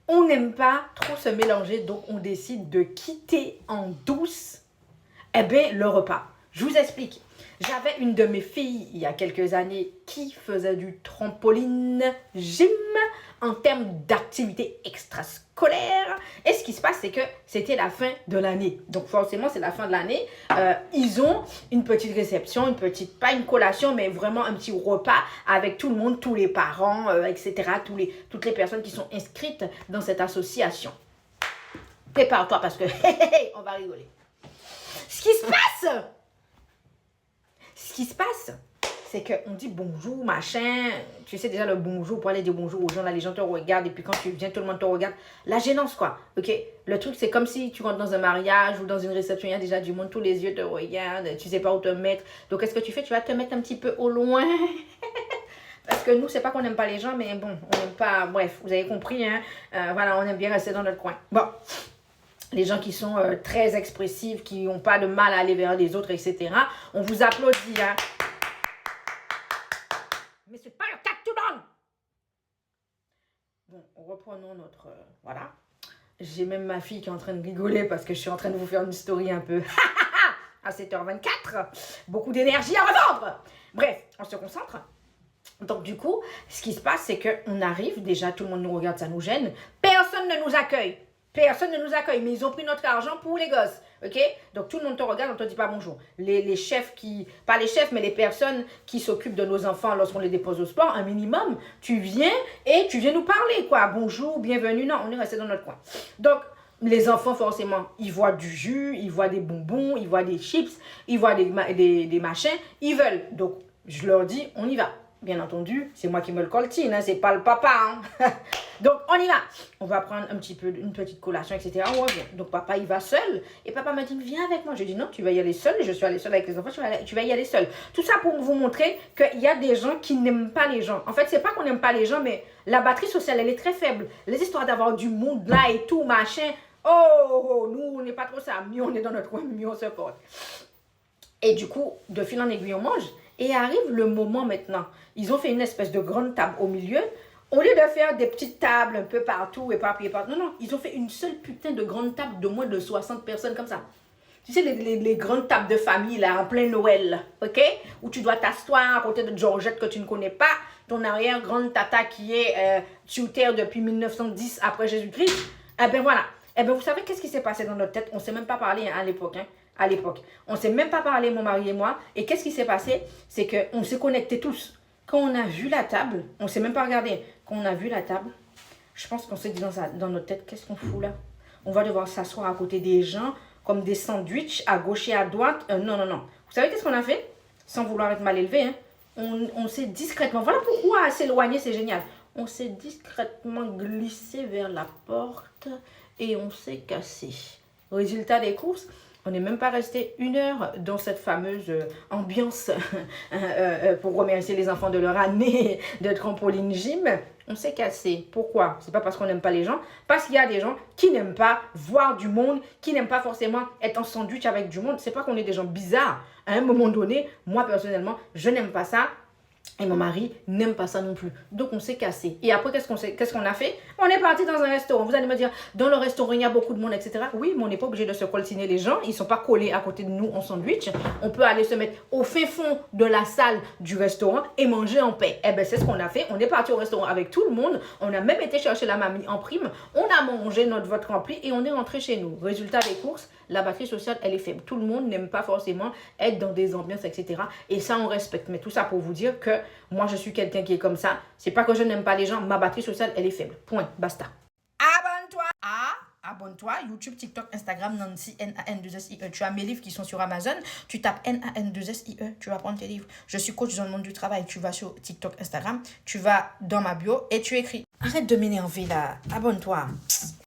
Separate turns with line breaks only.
on n'aime pas trop se mélanger, donc on décide de quitter en douce, eh bien, le repas. Je vous explique. J'avais une de mes filles, il y a quelques années, qui faisait du trampoline gym en termes d'activité extrascolaire. Et ce qui se passe, c'est que c'était la fin de l'année. Donc, forcément, c'est la fin de l'année. Ils ont une petite réception, pas une collation, mais vraiment un petit repas avec tout le monde, tous les parents, etc., toutes les personnes qui sont inscrites dans cette association. Prépare-toi parce que on va rigoler. Ce qui se passe, c'est qu'on dit bonjour, machin. Tu sais déjà le bonjour, pour aller dire bonjour aux gens, là, les gens te regardent. Et puis quand tu viens, tout le monde te regarde. La gênance, quoi. OK? Le truc, c'est comme si tu rentres dans un mariage ou dans une réception, il y a déjà du monde, tous les yeux te regardent. Tu sais pas où te mettre. Donc, qu'est-ce que tu fais? Tu vas te mettre un petit peu au loin. Parce que nous, c'est pas qu'on n'aime pas les gens, mais bon, on n'aime pas... Bref, vous avez compris, hein? Voilà, on aime bien rester dans notre coin. Bon. Les gens qui sont très expressifs, qui n'ont pas de mal à aller vers les autres, etc. On vous applaudit, hein? Mais c'est pas le cas de tout le monde! Bon, reprenons notre... voilà. J'ai même ma fille qui est en train de rigoler parce que je suis en train de vous faire une story un peu... à 7h24. Beaucoup d'énergie à revendre! Bref, on se concentre. Donc, du coup, ce qui se passe, c'est qu'on arrive. Déjà, tout le monde nous regarde, ça nous gêne. Personne ne nous accueille. Personne ne nous accueille, mais ils ont pris notre argent pour les gosses, ok? Donc, tout le monde te regarde, on ne te dit pas bonjour. Les chefs pas les chefs, mais les personnes qui s'occupent de nos enfants lorsqu'on les dépose au sport, un minimum, tu viens et tu viens nous parler, quoi. Bonjour, bienvenue. Non, on est resté dans notre coin. Donc, les enfants, forcément, ils voient du jus, ils voient des bonbons, ils voient des chips, ils voient des machins, ils veulent. Donc, je leur dis, on y va. Bien entendu, c'est moi qui me le coltine, hein, c'est pas le papa. Hein. Donc, on y va. On va prendre une petite collation, etc. On revient. Donc, papa, il va seul. Et papa m'a dit, viens avec moi. Je dis, non, tu vas y aller seul. Je suis allée seule avec les enfants. Tu vas y aller seul. Tout ça pour vous montrer qu'il y a des gens qui n'aiment pas les gens. En fait, c'est pas qu'on n'aime pas les gens, mais la batterie sociale, elle est très faible. Les histoires d'avoir du monde là et tout, machin. Oh, nous, on n'est pas trop ça. Mieux, on est dans notre coin, mieux, on se porte. Et du coup, de fil en aiguille, on mange. Et arrive le moment maintenant. Ils ont fait une espèce de grande table au milieu. Au lieu de faire des petites tables un peu partout, éparpillées partout. Non, ils ont fait une seule putain de grande table de moins de 60 personnes comme ça. Tu sais, les grandes tables de famille, là, en plein Noël, ok? Où tu dois t'asseoir à côté de Georgette que tu ne connais pas. Ton arrière-grande tata qui est sur Terre depuis 1910 après Jésus-Christ. Eh bien, voilà. Eh bien, vous savez qu'est-ce qui s'est passé dans notre tête? On ne s'est même pas parlé à l'époque, hein? À l'époque. On ne s'est même pas parlé, mon mari et moi. Et qu'est-ce qui s'est passé? C'est qu'on s'est connectés tous. Quand on a vu la table, on ne s'est même pas regardé. Quand on a vu la table, je pense qu'on s'est dit dans notre tête, qu'est-ce qu'on fout là? On va devoir s'asseoir à côté des gens comme des sandwichs à gauche et à droite. Non. Vous savez qu'est-ce qu'on a fait? Sans vouloir être mal élevé, hein? On s'est discrètement... Voilà pourquoi s'éloigner, c'est génial. On s'est discrètement glissé vers la porte et on s'est cassé. Résultat des courses, on n'est même pas resté 1 heure dans cette fameuse ambiance pour remercier les enfants de leur année de trampoline gym. On s'est cassé. Pourquoi? C'est pas parce qu'on n'aime pas les gens, parce qu'il y a des gens qui n'aiment pas voir du monde, qui n'aiment pas forcément être en sandwich avec du monde. C'est pas qu'on est des gens bizarres. À un moment donné, moi personnellement, je n'aime pas ça. Et mon mari n'aime pas ça non plus. Donc, on s'est cassé. Et après, qu'est-ce qu'on a fait? On est parti dans un restaurant. Vous allez me dire, dans le restaurant, il y a beaucoup de monde, etc. Oui, mais on n'est pas obligé de se coltiner les gens. Ils ne sont pas collés à côté de nous en sandwich. On peut aller se mettre au fin fond de la salle du restaurant et manger en paix. Eh bien, c'est ce qu'on a fait. On est parti au restaurant avec tout le monde. On a même été chercher la mamie en prime. On a mangé notre vote rempli et on est rentré chez nous. Résultat des courses, la batterie sociale, elle est faible. Tout le monde n'aime pas forcément être dans des ambiances, etc. Et ça, on respecte. Mais tout ça pour vous dire que moi, je suis quelqu'un qui est comme ça. C'est pas que je n'aime pas les gens. Ma batterie sociale, elle est faible. Point. Basta. Abonne-toi. YouTube, TikTok, Instagram, Nancy, N-A-N-2-S-I-E. Tu as mes livres qui sont sur Amazon. Tu tapes N-A-N-2-S-I-E. Tu vas prendre tes livres. Je suis coach dans le monde du travail. Tu vas sur TikTok, Instagram. Tu vas dans ma bio et tu écris. Arrête de m'énerver là. Abonne-toi.